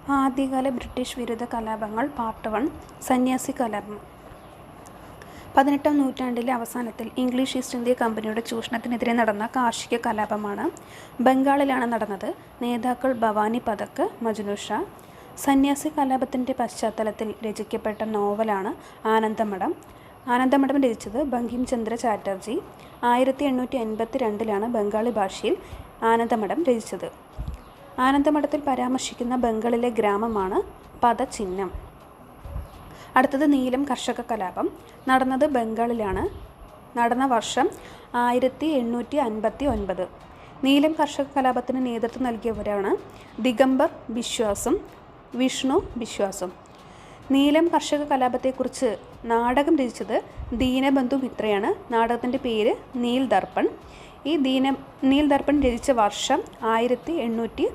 ആദ്യകാല ബ്രിട്ടീഷ് വിരുദ്ധ കലാപങ്ങൾ പാർട്ട് 1 സന്യാസി കലാപം 18ാം നൂറ്റാണ്ടിലെ അവസാനത്തിൽ ഇംഗ്ലീഷ് ഈസ്റ്റ് ഇന്ത്യ കമ്പനിയുടെ ചൂഷണത്തിനെതിരെ നടന്ന കാർഷിക കലാപമാണ്. ബംഗാളിലാണ് നടന്നത്. നേതാക്കൾ ഭവാനി പഥക്, മജ്നു ഷാ. സന്യാസി കലാപത്തിൻ്റെ പശ്ചാത്തലത്തിൽ രചിക്കപ്പെട്ട നോവലാണ് ആനന്ദമഠം. ആനന്ദമഠം രചിച്ചത് ബങ്കിം ചന്ദ്ര ചാറ്റർജി. 1882 ബംഗാളി ഭാഷയിൽ ആനന്ദമഠം രചിച്ചത്. ആനന്ദമഠത്തിൽ പരാമർശിക്കുന്ന ബംഗാളിലെ ഗ്രാമമാണ് പദചിഹ്നം. അടുത്തത് നീലം കർഷക കലാപം. നടന്നത് ബംഗാളിലാണ്. നടന്ന വർഷം 1859. നീലം കർഷക കലാപത്തിന് നേതൃത്വം നൽകിയവരാണ് ദിഗംബർ ബിശ്വാസും വിഷ്ണു ബിശ്വാസും. നീലം കർഷക കലാപത്തെക്കുറിച്ച് നാടകം രചിച്ചത് ദീനബന്ധു മിത്രയാണ്. നാടകത്തിൻ്റെ പേര് നീൽ ദർപ്പൺ. ഈ നീൽ ദർപ്പൺ രചിച്ച വർഷം 1860.